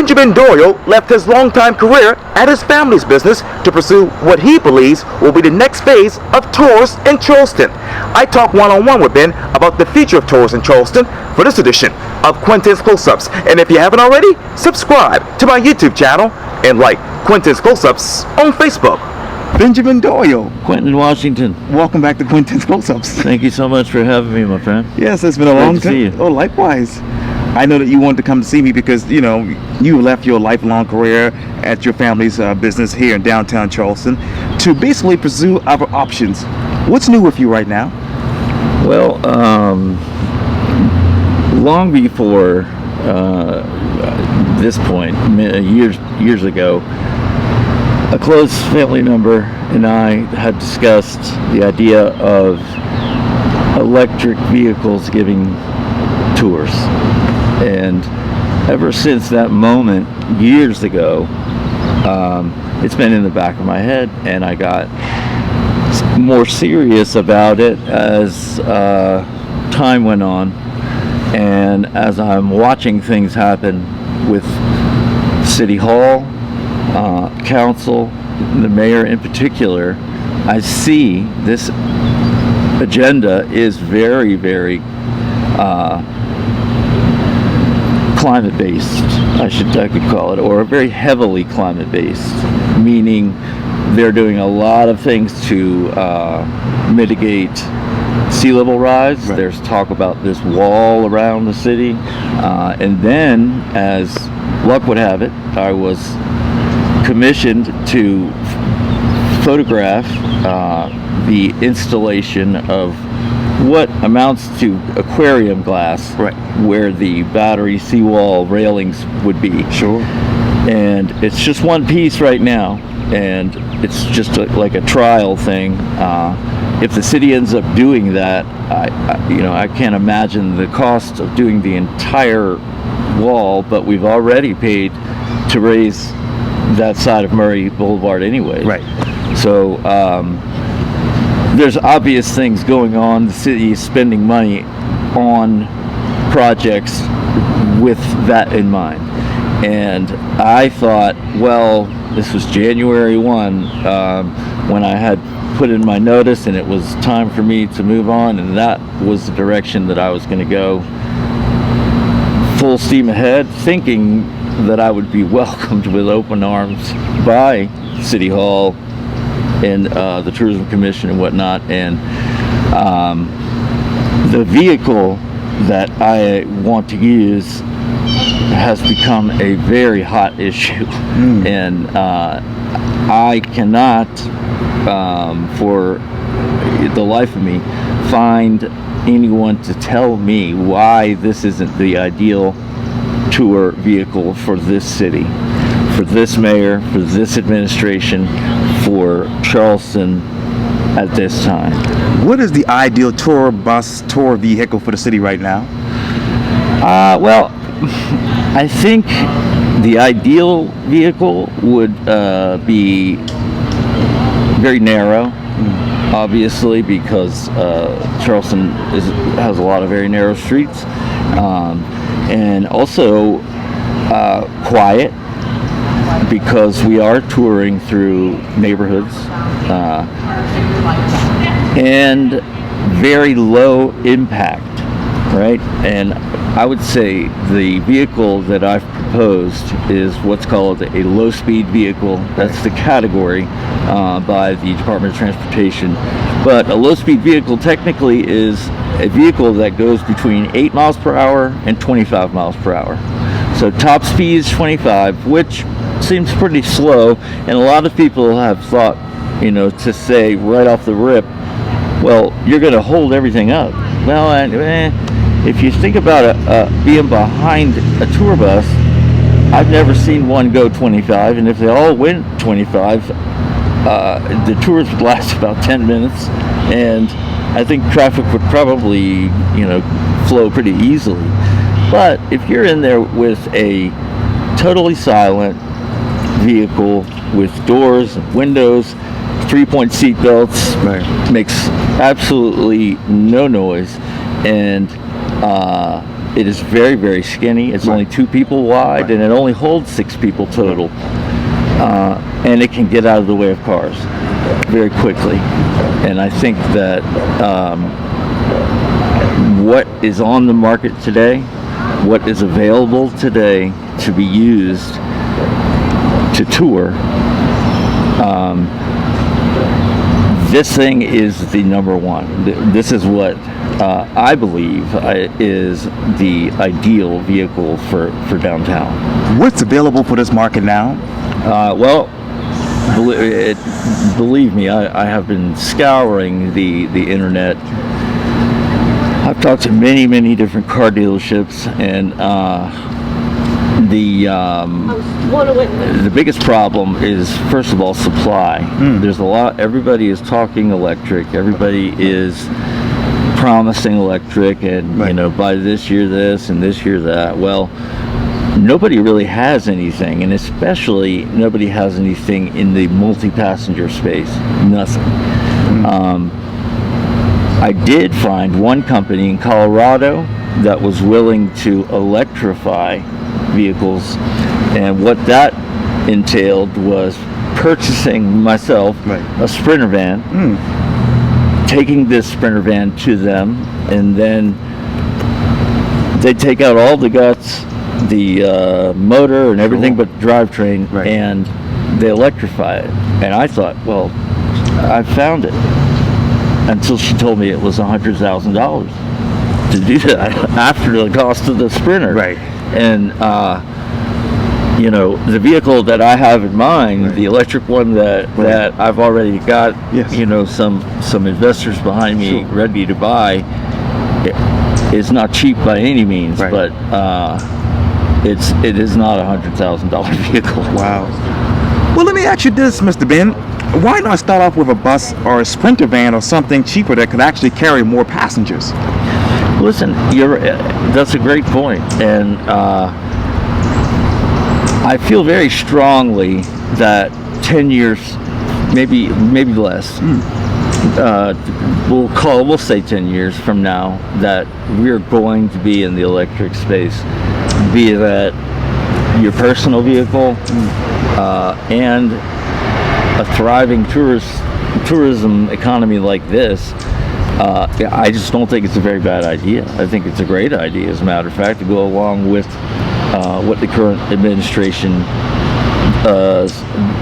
Benjamin Doyle left his longtime career at his family's business to pursue what he believes will be the next phase of tours in Charleston. I talk one-on-one with Ben about the future of tours in Charleston for this edition of Quintin's Close-Ups. And if you haven't already, subscribe to my YouTube channel and like Quintin's Close-Ups on Facebook. Benjamin Doyle. Quintin, Washington. Welcome back to Quintin's Close-Ups. Thank you so much for having me, my friend. Yes, it's been a long time. See you. Oh, likewise. I know that you wanted to come to see me because, you know, you left your lifelong career at your family's business here in downtown Charleston to basically pursue other options. What's new with you right now? Well, long before this point, years ago, a close family member and I had discussed the idea of electric vehicles giving tours. And ever since that moment, years ago, it's been in the back of my head, and I got more serious about it as time went on, and as I'm watching things happen with City Hall, Council, the mayor in particular, I see this agenda is very, very climate-based, I could call it, or very heavily climate-based, meaning they're doing a lot of things to mitigate sea level rise. Right. There's talk about this wall around the city, and then, as luck would have it, I was commissioned to photograph the installation of what amounts to aquarium glass, right, where the battery seawall railings would be. Sure. And it's just one piece right now, and it's just like a trial thing. If the city ends up doing that, I can't imagine the cost of doing the entire wall, but we've already paid to raise that side of Murray Boulevard anyway. Right. So there's obvious things going on. The city is spending money on projects with that in mind. And I thought, well, this was January 1, when I had put in my notice and it was time for me to move on, and that was the direction that I was going to go full steam ahead, thinking that I would be welcomed with open arms by City Hall and the Tourism Commission and whatnot. And the vehicle that I want to use has become a very hot issue. And I cannot, for the life of me, find anyone to tell me why this isn't the ideal tour vehicle for this city, for this mayor, for this administration, for Charleston at this time. What is the ideal tour bus, tour vehicle for the city right now? Well, I think the ideal vehicle would be very narrow, obviously, because Charleston has a lot of very narrow streets, and also quiet, because we are touring through neighborhoods, and very low impact, right? And I would say the vehicle that I've proposed is what's called a low-speed vehicle. That's the category by the Department of Transportation. But a low-speed vehicle technically is a vehicle that goes between 8 miles per hour and 25 miles per hour. So top speed is 25, which seems pretty slow, and a lot of people have thought, to say right off the rip, well, you're going to hold everything up. Well, if you think about being behind a tour bus, I've never seen one go 25, and if they all went 25, the tours would last about 10 minutes, and I think traffic would probably, flow pretty easily. But if you're in there with a totally silent vehicle with doors and windows, 3-point seat belts, makes absolutely no noise, and It is very, very skinny. It's only 2 people wide, and it only holds 6 people total. And it can get out of the way of cars very quickly. And I think that what is on the market today, what is available today to be used to tour, this thing is the number one. This is what I believe is the ideal vehicle for downtown. What's available for this market now? Well, believe me, I have been scouring the internet. I've talked to many different car dealerships, and the biggest problem is, first of all, supply. There's a lot. Everybody is talking electric. Everybody is promising electric, and by this year this and this year that. Well, nobody really has anything, and especially nobody has anything in the multi-passenger space. Nothing. I did find one company in Colorado that was willing to electrify vehicles, and what that entailed was purchasing myself a Sprinter van, taking this Sprinter van to them, and then they take out all the guts, the motor and everything but the drivetrain, and they electrify it. And I thought, well, I found it, until she told me it was $100,000 to do that after the cost of the Sprinter. And the vehicle that I have in mind, the electric one that I've already got, some investors behind me ready to buy, is not cheap by any means, but it is not a $100,000 vehicle. Wow. Well, let me ask you this, Mr. Ben. Why not start off with a bus or a Sprinter van or something cheaper that could actually carry more passengers? Listen, that's a great point, and I feel very strongly that 10 years, maybe less, we'll say 10 years from now, that we're going to be in the electric space, be that your personal vehicle and a thriving tourism economy like this. I just don't think it's a very bad idea. I think it's a great idea, as a matter of fact, to go along with what the current administration,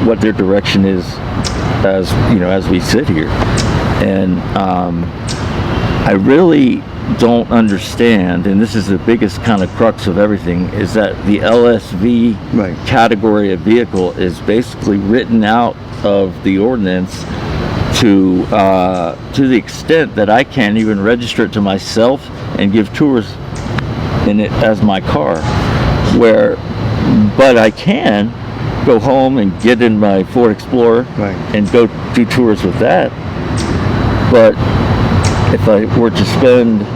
what their direction is, as we sit here. And I really don't understand, and this is the biggest kind of crux of everything, is that the LSV category of vehicle is basically written out of the ordinance to the extent that I can't even register it to myself and give tours in it as my car. But I can go home and get in my Ford Explorer and go do tours with that. But if I were to spend,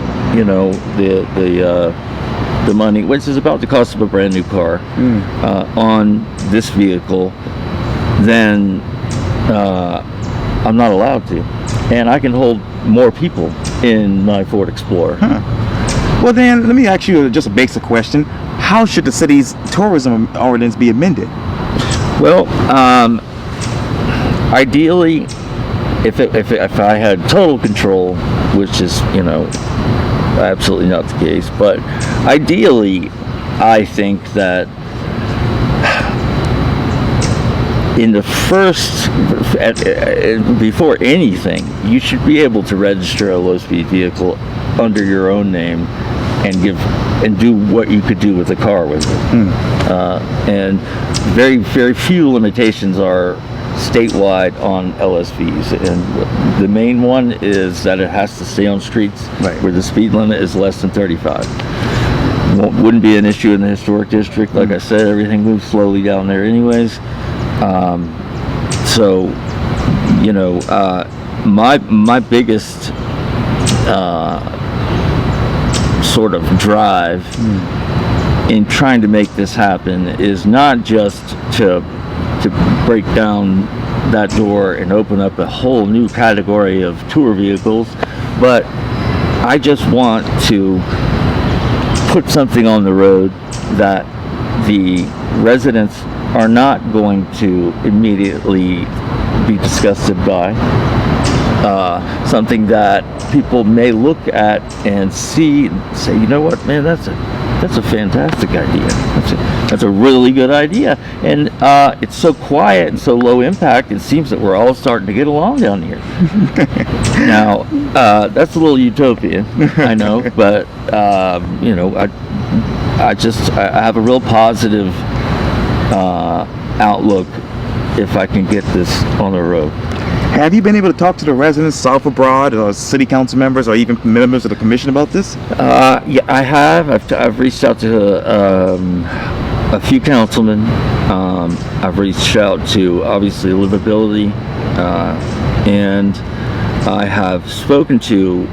the money, which is about the cost of a brand new car, on this vehicle, then I'm not allowed to, and I can hold more people in my Ford Explorer. Well, then let me ask you just a basic question: how should the city's tourism ordinance be amended? Well, ideally, if I had total control, which is absolutely not the case, but ideally, I think that in the first, before anything, you should be able to register a low-speed vehicle under your own name and do what you could do with a car with it. And very, very few limitations are statewide on LSVs, and the main one is that it has to stay on streets where the speed limit is less than 35. Wouldn't be an issue in the historic district. Like I said, everything moves slowly down there anyways. My biggest sort of drive in trying to make this happen is not just to break down that door and open up a whole new category of tour vehicles, but I just want to put something on the road that the residents are not going to immediately be disgusted by. Something that people may look at and see and say, you know what, man, that's a fantastic idea. That's a really good idea. And it's so quiet and so low impact, it seems that we're all starting to get along down here. Now, that's a little utopian, I know, but you know, I have a real positive outlook if I can get this on the road. Have you been able to talk to the residents south of Broad, or city council members, or even members of the commission about this? Yeah, I have. I've reached out to a few councilmen. I've reached out to, obviously, livability, and I have spoken to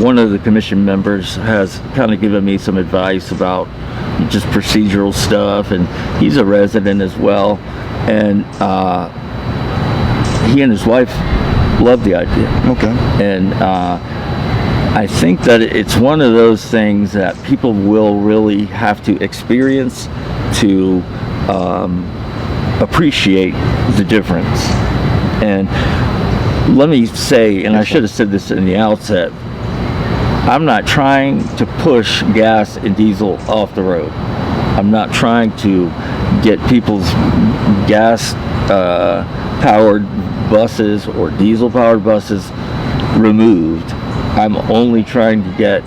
one of the commission members. Has kind of given me some advice about just procedural stuff, and he's a resident as well, and he and his wife love the idea. Okay. And I think that it's one of those things that people will really have to experience to appreciate the difference. And let me say, and I should have said this in the outset, I'm not trying to push gas and diesel off the road. I'm not trying to get people's gas powered buses or diesel powered buses removed. I'm only trying to get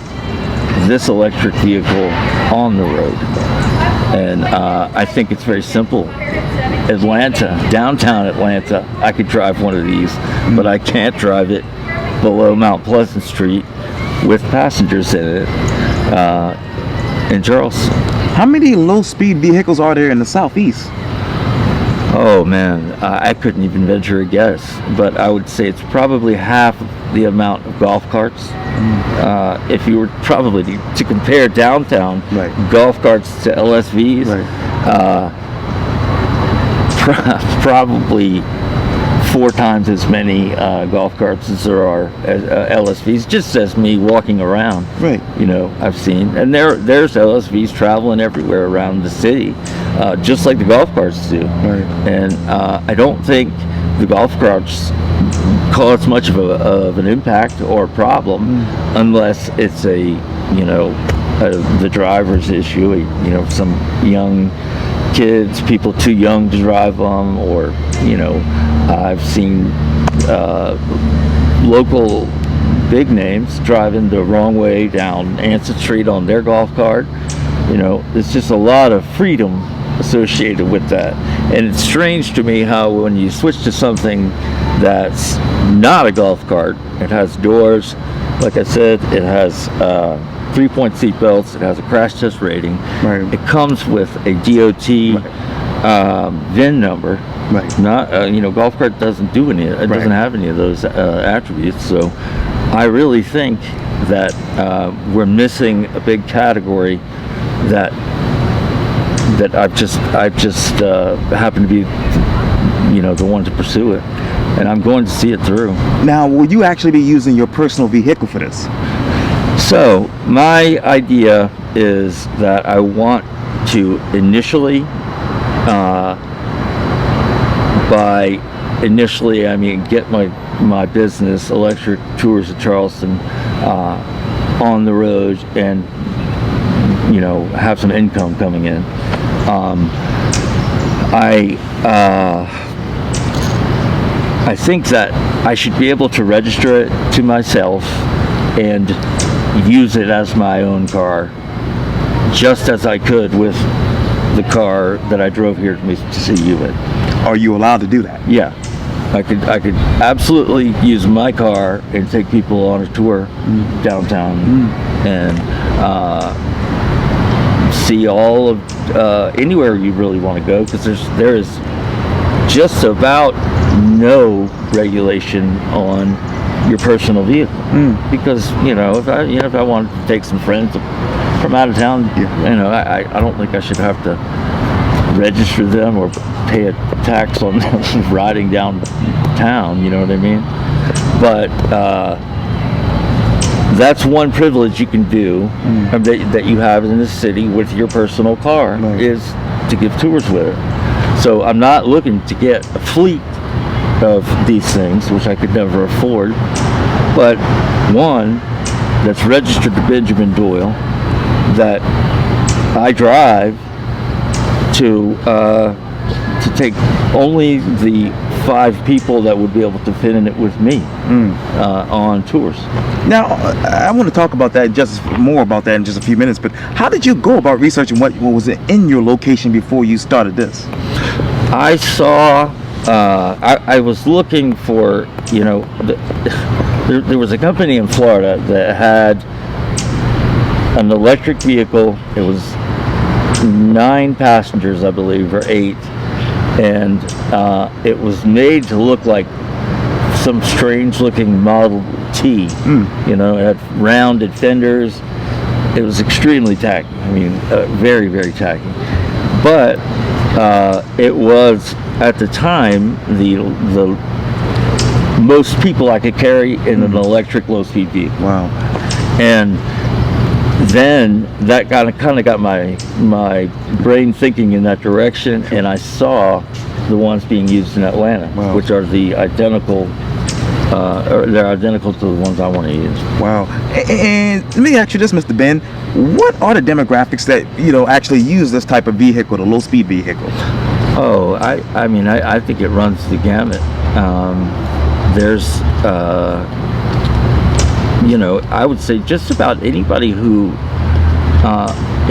this electric vehicle on the road. And I think it's very simple. Atlanta, downtown Atlanta, I could drive one of these, but I can't drive it below Mount Pleasant Street with passengers in it in Charleston. How many low-speed vehicles are there in the southeast? Oh man, I couldn't even venture a guess, but I would say it's probably half the amount of golf carts. If you were probably to compare downtown golf carts to LSVs, probably 4 times as many golf carts as there are LSVs, just as me walking around. You know, I've seen, and there's LSVs traveling everywhere around the city, just like the golf carts do. And I don't think the golf carts cause much of an impact or problem unless it's the driver's issue. You know, some young kids, people too young to drive them, or I've seen local big names driving the wrong way down Anson Street on their golf cart. You know, there's just a lot of freedom associated with that. And it's strange to me how when you switch to something that's not a golf cart, it has doors, like I said, it has 3-point seat belts, it has a crash test rating, it comes with a DOT VIN number. Not, golf cart doesn't do any. It doesn't have any of those attributes. So, I really think that we're missing a big category that I've just happen to be, the one to pursue it, and I'm going to see it through. Now, will you actually be using your personal vehicle for this? So, my idea is that I want to initially. By initially, I mean, get my business, Electric Tours of Charleston, on the road, and have some income coming in. I think that I should be able to register it to myself and use it as my own car, just as I could with the car that I drove here to see you in. Are you allowed to do that? Yeah, I could absolutely use my car and take people on a tour downtown and see all of anywhere you really want to go, because there is just about no regulation on your personal vehicle. Because if I wanted to take some friends from out of town, I don't think I should have to register them or pay a tax on them riding downtown, you know what I mean? But that's one privilege you can do that you have in the city with your personal car, is to give tours with it. So I'm not looking to get a fleet of these things, which I could never afford, but one that's registered to Benjamin Doyle, that I drive to take only the 5 people that would be able to fit in it with me on tours. Now, I want to talk about that, just more about that in just a few minutes, but how did you go about researching what was in your location before you started this? I saw, I was looking for, there was a company in Florida that had an electric vehicle. It was 9 passengers, I believe, or 8. And it was made to look like some strange looking Model T. It had rounded fenders. It was extremely tacky. I mean, very, very tacky. But it was, at the time, the most people I could carry in an electric low-speed vehicle. Wow. And then that kind of got my brain thinking in that direction, and I saw the ones being used in Atlanta, which are the identical, or they're identical to the ones I want to use. Wow. And let me ask you this, Mr. Ben, what are the demographics that actually use this type of vehicle, the low-speed vehicle? Oh, I mean, I think it runs the gamut. There's I would say just about anybody who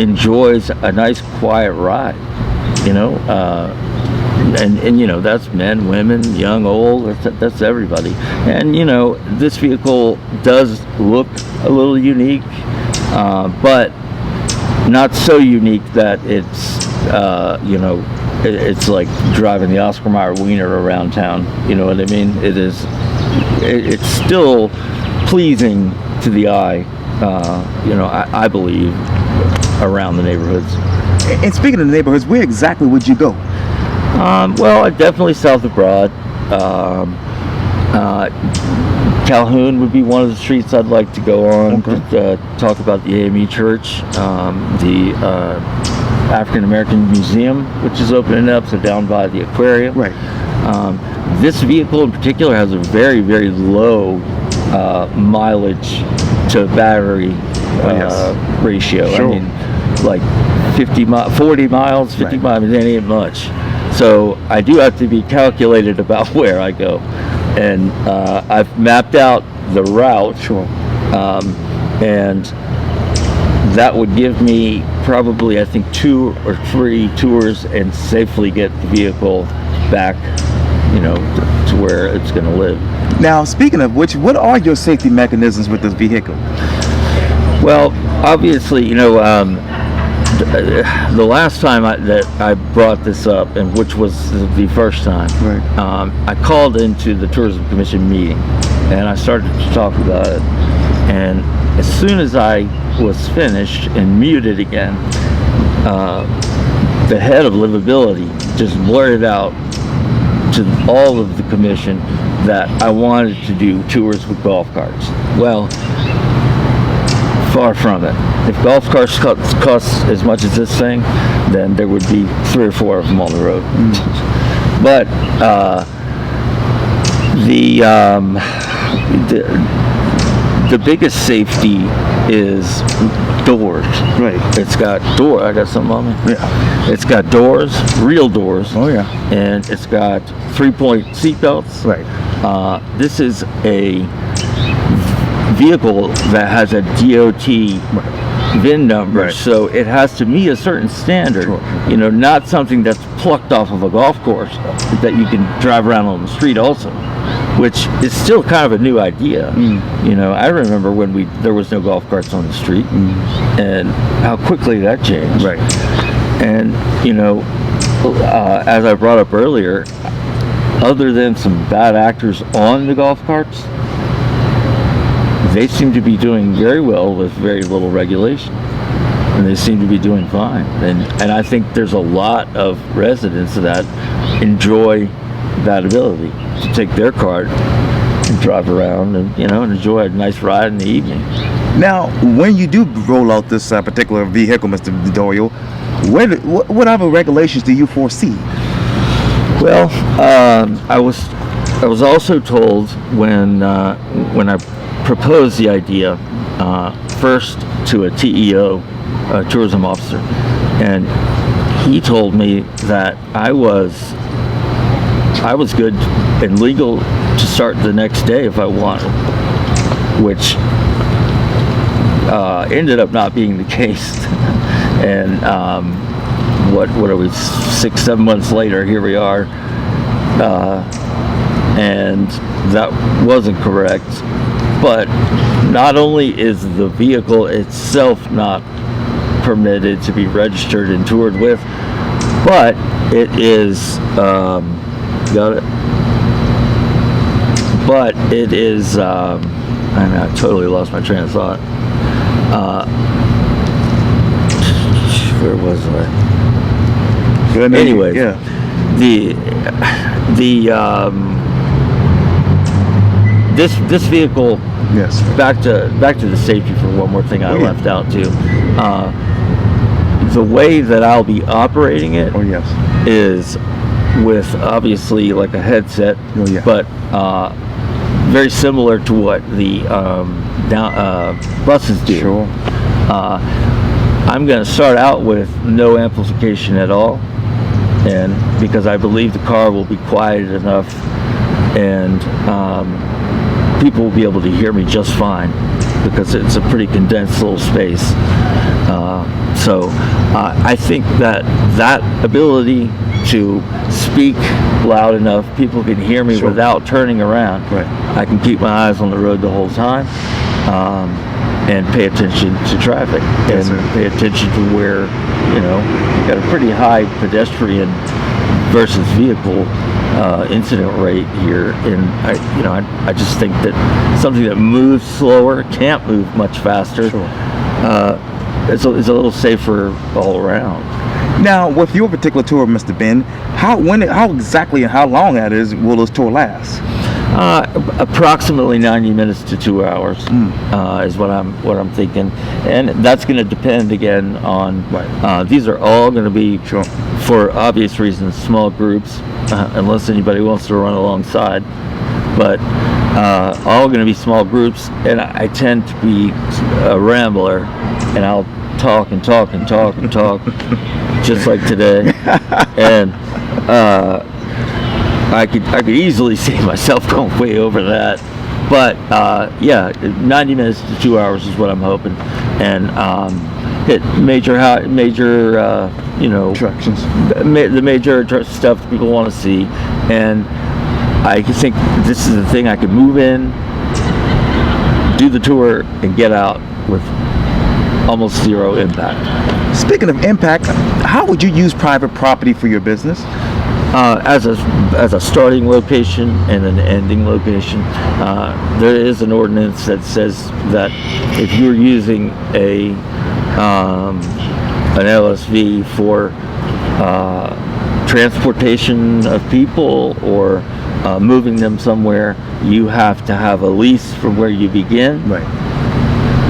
enjoys a nice quiet ride, and that's men, women, young, old, that's everybody. And this vehicle does look a little unique, but not so unique that it's it's like driving the Oscar Mayer Wiener around town. You know what I mean? It's still pleasing to the eye, I believe, around the neighborhoods. And speaking of the neighborhoods, where exactly would you go? Well, definitely south of Broad. Calhoun would be one of the streets I'd like to go on to talk about the AME Church, the African American Museum, which is opening up, so down by the aquarium. Right. This vehicle in particular has a very, very low mileage to battery ratio. Sure. I mean, like 40 miles, 50 miles, it ain't much. So I do have to be calculated about where I go. And I've mapped out the route. Sure. And that would give me probably, I think, 2 or 3 tours and safely get the vehicle back, to where it's going to live. Now, speaking of which, what are your safety mechanisms with this vehicle? Well, obviously, the last time that I brought this up, and which was the first time, I called into the Tourism Commission meeting, and I started to talk about it. And as soon as I was finished and muted again, the head of livability just blurted out to all of the commission that I wanted to do tours with golf carts. Well, far from it. If golf carts cost as much as this thing, then there would be 3 or 4 of them on the road. But the biggest safety is doors. Right. It's got door. I got something on me. Yeah. It's got doors, real doors. Oh yeah. And it's got 3-point seatbelts. Right. This is a vehicle that has a DOT VIN number, so it has to meet a certain standard. Sure. Not something that's plucked off of a golf course that you can drive around on the street also, which is still kind of a new idea. I remember when there was no golf carts on the street, and how quickly that changed. Right. And as I brought up earlier, other than some bad actors on the golf carts, they seem to be doing very well with very little regulation, and they seem to be doing fine. And I think there's a lot of residents that enjoy that ability to take their cart and drive around and and enjoy a nice ride in the evening. Now, when you do roll out this particular vehicle, Mr. Doyle, what other regulations do you foresee? Well, I was also told when I proposed the idea first to a TEO, a tourism officer, and he told me that I was good and legal to start the next day if I wanted, which ended up not being the case. And what are we, 6-7 months later, here we are, and that wasn't correct. But not only is the vehicle itself not permitted to be registered and toured with, but it is got it. But it is I totally lost my train of thought. Where was I? Anyway, yeah. This vehicle. Yes. Back to the safety for one more thing I left out too. The way that I'll be operating it is with obviously like a headset, but very similar to what the buses do. Sure. I'm going to start out with no amplification at all, and because I believe the car will be quiet enough, and people will be able to hear me just fine because it's a pretty condensed little space. So I think that ability to speak loud enough people can hear me without turning around. Right. I can keep my eyes on the road the whole time, and pay attention to traffic, and pay attention to where you've got a pretty high pedestrian versus vehicle incident rate here, and I just think that something that moves slower can't move much faster. Sure. It's a little safer all around. Now, with your particular tour, Mr. Ben, how exactly and how long will this tour last? Approximately 90 minutes to 2 hours is what I'm thinking, and that's going to depend again on. These are all going to be, for obvious reasons, small groups, unless anybody wants to run alongside. But all going to be small groups, and I tend to be a rambler, and I'll talk and talk and talk and talk, just like today, and. I could easily see myself going way over that, but 90 minutes to 2 hours is what I'm hoping, and hit major attractions, the major stuff that people want to see, and I think this is the thing I could move in, do the tour, and get out with almost zero impact. Speaking of impact, how would you use private property for your business? As a starting location and an ending location, there is an ordinance that says that if you're using an LSV for transportation of people or moving them somewhere, you have to have a lease from where you begin, right?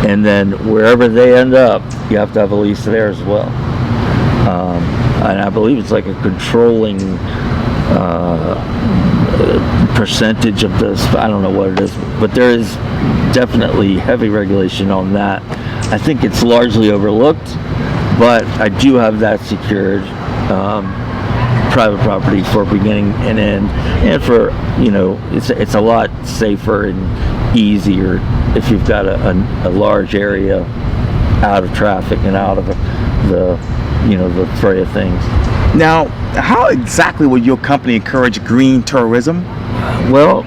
And then wherever they end up, you have to have a lease there as well. And I believe it's like a controlling percentage of this. I don't know what it is, but there is definitely heavy regulation on that. I think it's largely overlooked, but I do have that secured. Private property for beginning and end, and for it's a lot safer and easier if you've got a large area out of traffic and out of the fray of things. Now, how exactly will your company encourage green tourism? Well,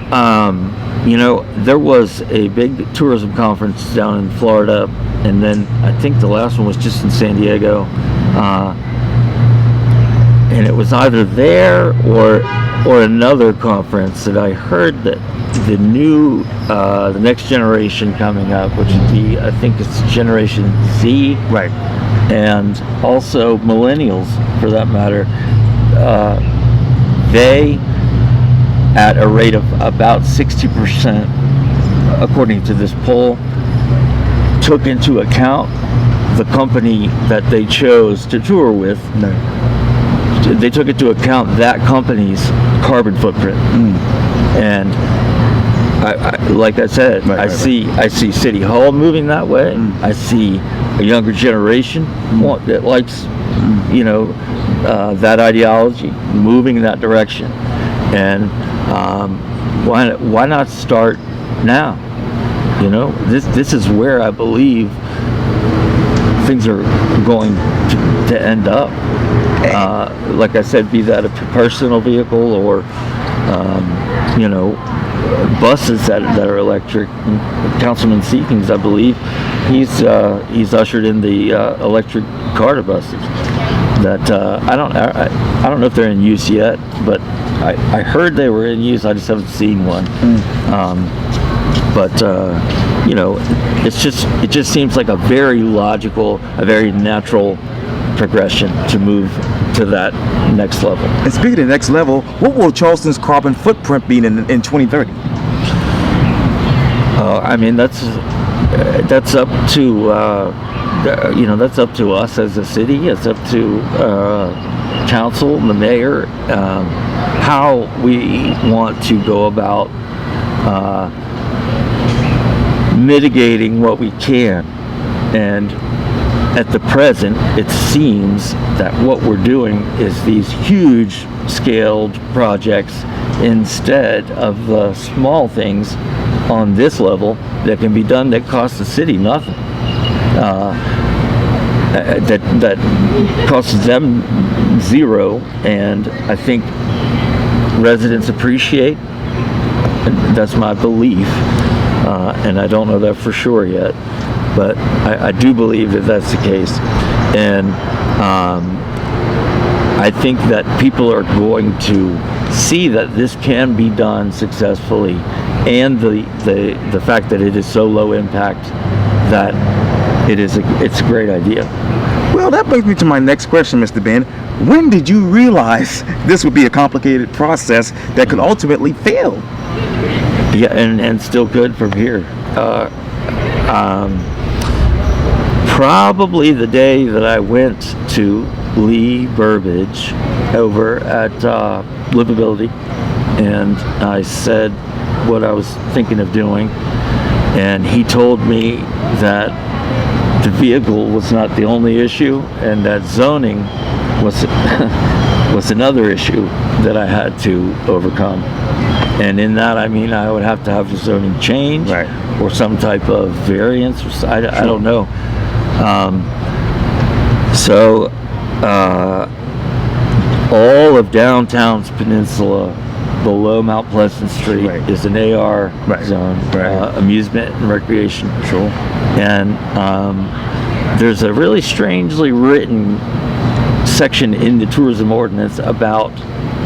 there was a big tourism conference down in Florida, and then I think the last one was just in San Diego, and it was either there or another conference that I heard that the next generation coming up, which would be, I think it's Generation Z, right, and also millennials for that matter, they at a rate of about 60%, according to this poll, took into account the company that they chose to tour with. No. They took into account that company's carbon footprint. And like I said, I see City Hall moving that way. I see a younger generation that likes, that ideology moving in that direction. And why not start now? This is where I believe things are going to end up. Like I said, be that a personal vehicle or buses that are electric. Councilman Seekins, I believe, he's ushered in the electric Carter buses. That I don't know if they're in use yet, but I heard they were in use. I just haven't seen one. But it just seems like a very logical, a very natural progression to move to that next level. And speaking of the next level, what will Charleston's carbon footprint be in 2030? I mean, that's up to that's up to us as a city. It's up to council and the mayor how we want to go about mitigating what we can. And at the present, it seems that what we're doing is these huge scaled projects instead of the small things on this level that can be done that cost the city nothing. That costs them zero, and I think residents appreciate, and that's my belief, and I don't know that for sure yet, but I do believe that that's the case. And I think that people are going to see that this can be done successfully, and the fact that it is so low impact that it's a great idea. Well, that brings me to my next question, Mr. Ben. When did you realize this would be a complicated process that could ultimately fail? Yeah, and still good from here. Probably the day that I went to Lee Burbidge over at Livability, and I said what I was thinking of doing, and he told me that the vehicle was not the only issue, and that zoning was was another issue that I had to overcome. And in that, I mean, I would have to have the zoning change, right, or some type of variance. I don't know. All of downtown's peninsula below Mount Pleasant Street, right, is an AR, right, zone, right, amusement and recreation control. And there's a really strangely written section in the tourism ordinance about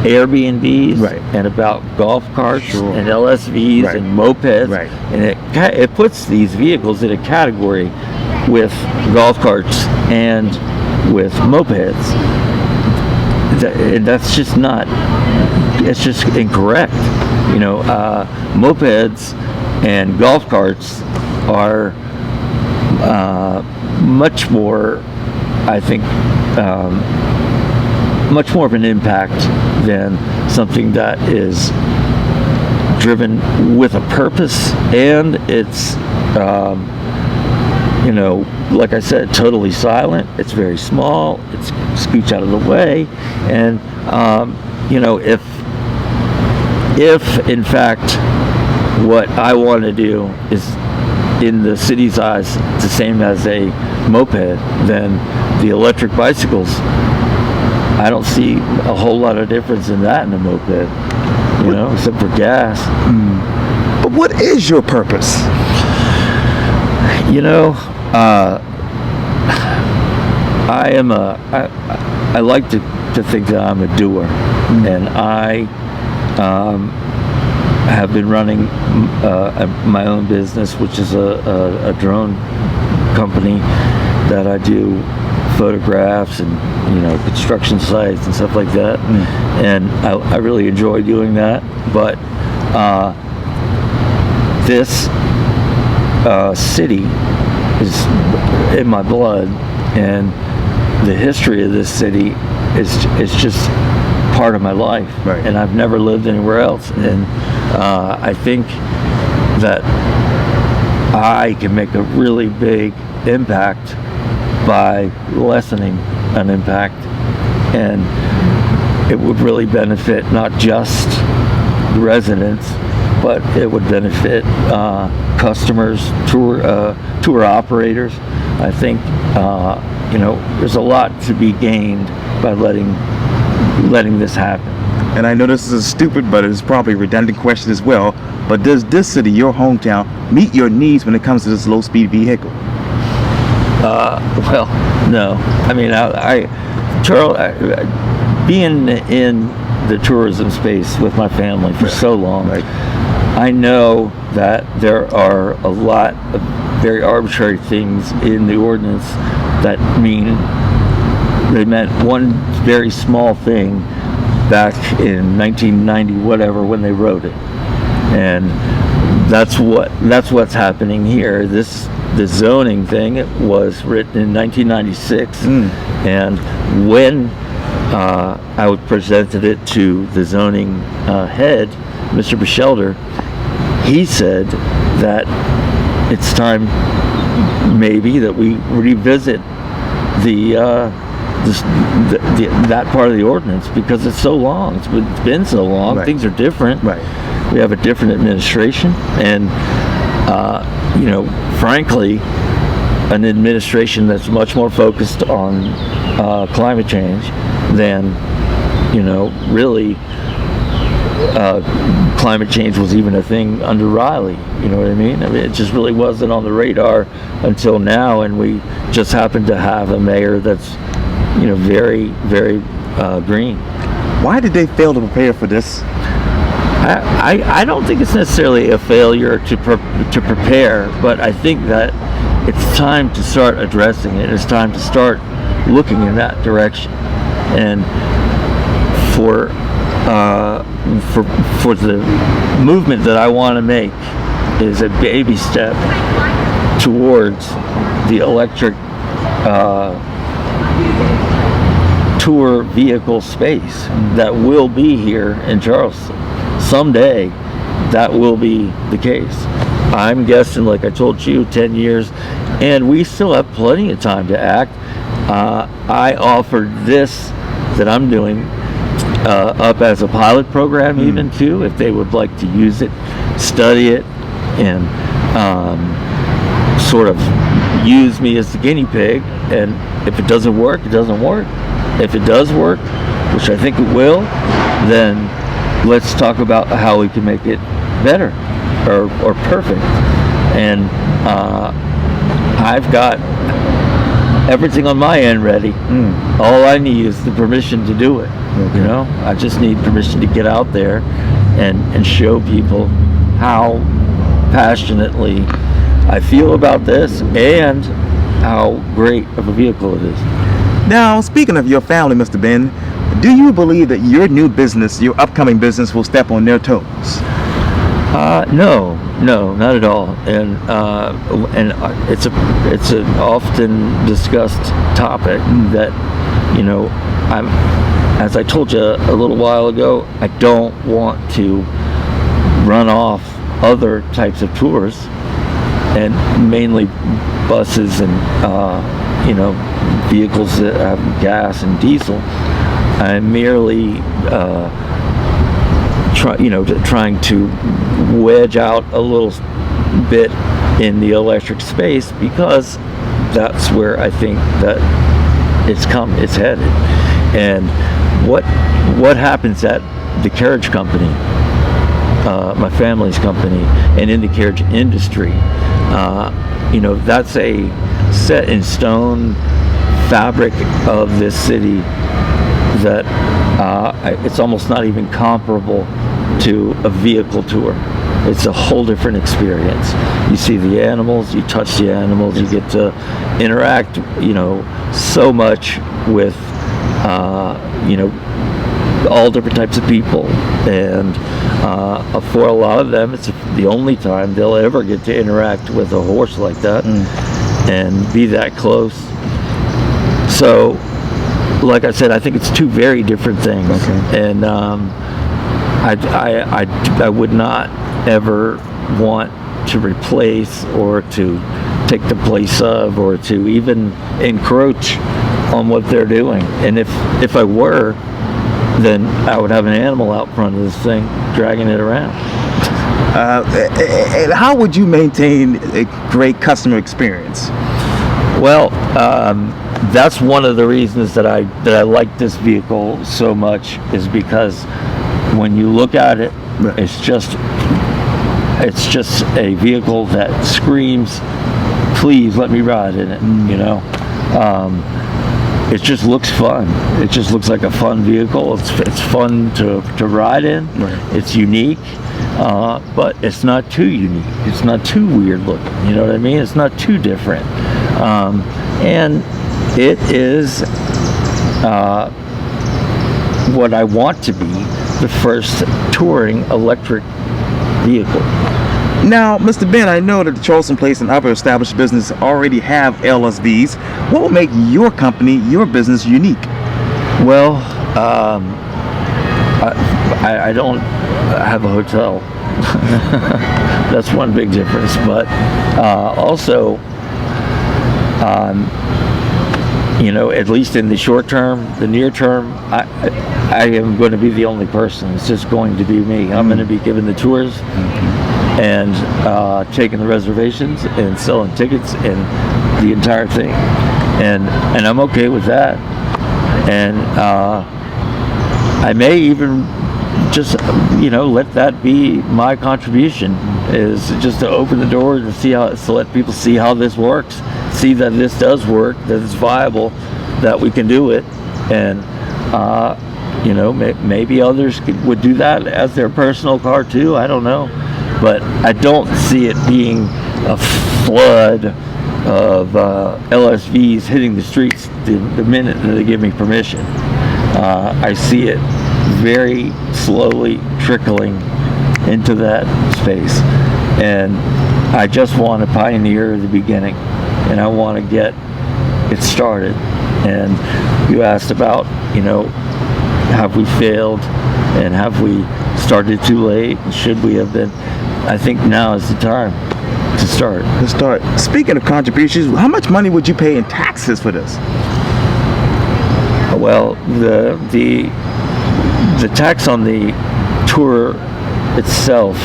Airbnbs, right, and about golf carts, sure, and LSVs, right, and mopeds, right, and it puts these vehicles in a category with golf carts and with mopeds. That's just not, it's just incorrect. Mopeds and golf carts are much more, I think, much more of an impact than something that is driven with a purpose, and it's like I said, totally silent. It's very small. It's scooch out of the way, and if in fact what I want to do is in the city's eyes the same as a moped, then the electric bicycles, I don't see a whole lot of difference in that and a moped, except for gas. But what is your purpose? I like to think that I'm a doer, and I have been running my own business, which is a drone company that I do photographs and construction sites and stuff like that, and I really enjoy doing that. But this city is in my blood, and the history of this city is just part of my life, right. And I've never lived anywhere else, and I think that I can make a really big impact by lessening an impact, and it would really benefit not just the residents, but it would benefit customers, tour operators. I think there's a lot to be gained by letting this happen. And I know this is a stupid, but it's probably a redundant question as well, but does this city, your hometown, meet your needs when it comes to this low-speed vehicle? Well, no. I mean, being in the tourism space with my family for so long, right. I know that there are a lot of very arbitrary things in the ordinance that they meant one very small thing back in 1990 whatever when they wrote it, and that's what's happening here. This zoning thing was written in 1996, and when I presented it to the zoning head, Mr. Bachelder, he said that it's time maybe that we revisit that part of the ordinance, because it's so long. It's been so long. Right. Things are different. Right. We have a different administration, and frankly, an administration that's much more focused on climate change than really climate change was even a thing under Riley. You know what I mean? It just really wasn't on the radar until now, and we just happen to have a mayor that's very, very green. Why did they fail to prepare for this? I don't think it's necessarily a failure to prepare, but I think that it's time to start addressing it. It's time to start looking in that direction, and for the movement that I want to make is a baby step towards the electric tour vehicle space that will be here in Charleston. Someday that will be the case. I'm guessing, like I told you, 10 years, and we still have plenty of time to act. I offered this that I'm doing up as a pilot program even too, if they would like to use it, study it, and sort of use me as the guinea pig. And if it doesn't work, it doesn't work. If it does work, which I think it will, then let's talk about how we can make it better or perfect. And I've got everything on my end ready. All I need is the permission to do it. I just need permission to get out there and show people how passionately I feel about this and how great of a vehicle it is. Now, speaking of your family, Mr. Ben, do you believe that your new business, your upcoming business, will step on their toes? No, not at all. And it's an often discussed topic that as I told you a little while ago, I don't want to run off other types of tours, and mainly buses and vehicles that have gas and diesel. I'm merely trying to wedge out a little bit in the electric space, because that's where I think that it's headed. And what happens at the carriage company, my family's company, and in the carriage industry, that's a set in stone fabric of this city that it's almost not even comparable to a vehicle tour. It's a whole different experience. You see the animals, you touch the animals, you get to interact, so much with, all different types of people, and for a lot of them, it's the only time they'll ever get to interact with a horse like that and be that close. So, like I said, I think it's two very different things, and I would not ever want to replace or to take the place of or to even encroach on what they're doing. And if I were, then I would have an animal out front of this thing dragging it around. And how would you maintain a great customer experience? Well, that's one of the reasons that I like this vehicle so much, is because when you look at it, it's just a vehicle that screams, "Please let me ride in it." It just looks fun. It just looks like a fun vehicle. It's fun to ride in. It's unique, but it's not too unique. It's not too weird looking. You know what I mean? It's not too different. And it is what I want to be, the first touring electric vehicle. Now, Mr. Ben, I know that the Charleston Place and other established businesses already have LSVs. What will make your company, your business, unique? Well, I don't have a hotel. That's one big difference. But also, at least in the short term, the near term, I am going to be the only person. It's just going to be me. I'm going to be giving the tours and taking the reservations and selling tickets and the entire thing, and I'm okay with that. And I may even just let that be my contribution, is just to open the doors and to let people see how this works, see that this does work, that it's viable, that we can do it, and maybe others would do that as their personal car too. I don't know. But I don't see it being a flood of LSVs hitting the streets the minute that they give me permission. I see it very slowly trickling into that space. And I just want to pioneer the beginning. And I want to get it started. And you asked about, have we failed? And have we started too late? Should we have been? I think now is the time to start. Speaking of contributions, how much money would you pay in taxes for this? Well, the tax on the tour itself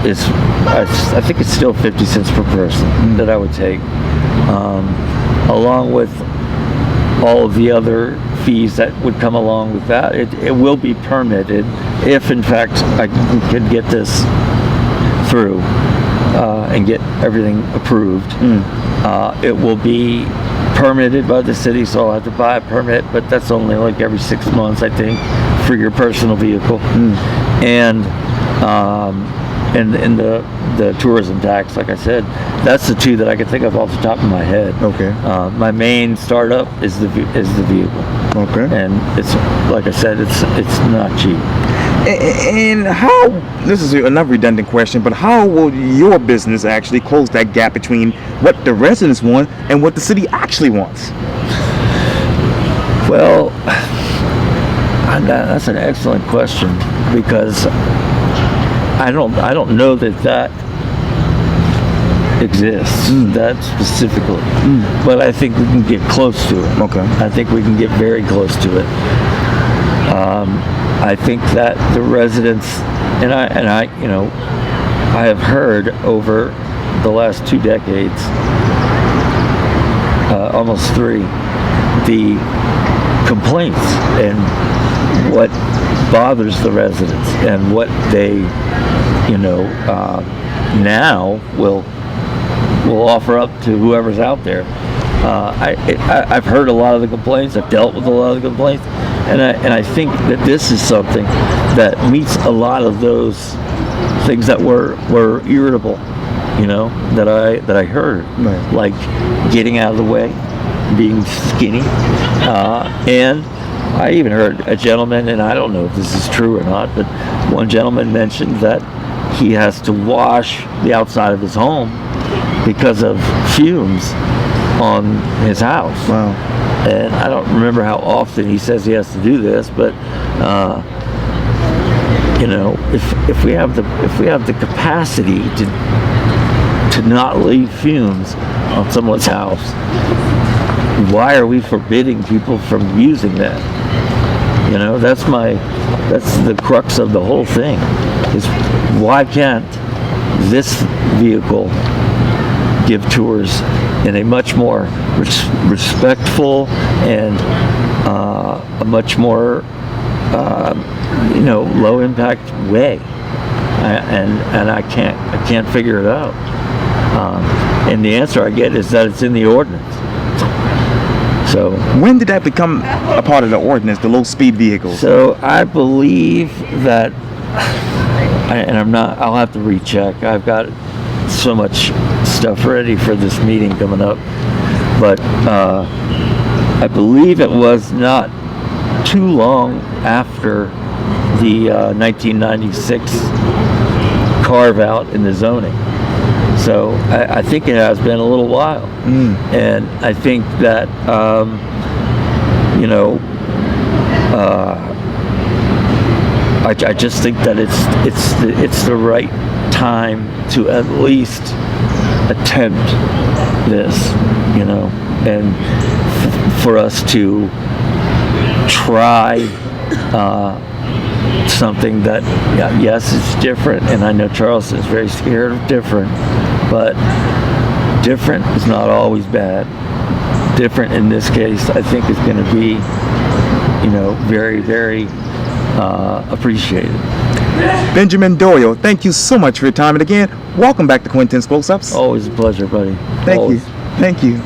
is, I think it's still 50 cents per person that I would take, along with all of the other fees that would come along with that. It will be permitted if, in fact, I can get this through and get everything approved. It will be permitted by the city, so I'll have to buy a permit, but that's only like every 6 months, I think, for your personal vehicle. And the tourism tax, like I said, that's the two that I can think of off the top of my head. Okay. My main startup is the vehicle. Okay. And it's, like I said, it's not cheap. And how, this is another redundant question, but how will your business actually close that gap between what the residents want and what the city actually wants? Well, that's an excellent question, because I don't know that exists, that specifically, but I think we can get close to it. Okay. I think we can get very close to it. I think that the residents, and I have heard over the last 2 decades, almost 3, the complaints and what bothers the residents and what they, now will offer up to whoever's out there. I've heard a lot of the complaints. I've dealt with a lot of the complaints. And I think that this is something that meets a lot of those things that were irritable, that I heard, right. Like getting out of the way, being skinny. And I even heard a gentleman, and I don't know if this is true or not, but one gentleman mentioned that he has to wash the outside of his home because of fumes on his house. Wow. And I don't remember how often he says he has to do this, but you know, if we have the capacity to not leave fumes on someone's house, why are we forbidding people from using that? You know, that's the crux of the whole thing, is why can't this vehicle give tours in a much more respectful and a much more you know, low impact way, and I can't figure it out. And the answer I get is that it's in the ordinance. So When did that become a part of the ordinance, the low speed vehicles? So I believe that, and I'll have to recheck. I've got so much stuff ready for this meeting coming up, but I believe it was not too long after the 1996 carve out in the zoning. So I think it has been a little while, and I think that you know, I just think that it's the right time to at least attempt this, you know, and for us to try something that, yes, it's different, and I know Charleston is very scared of different, but different is not always bad. Different in this case, I think, is going to be, you know, very, very appreciated. Benjamin Doyle, thank you so much for your time, and again, welcome back to Quintin's Close-Ups. Always a pleasure, buddy. Thank Always. you. Thank you.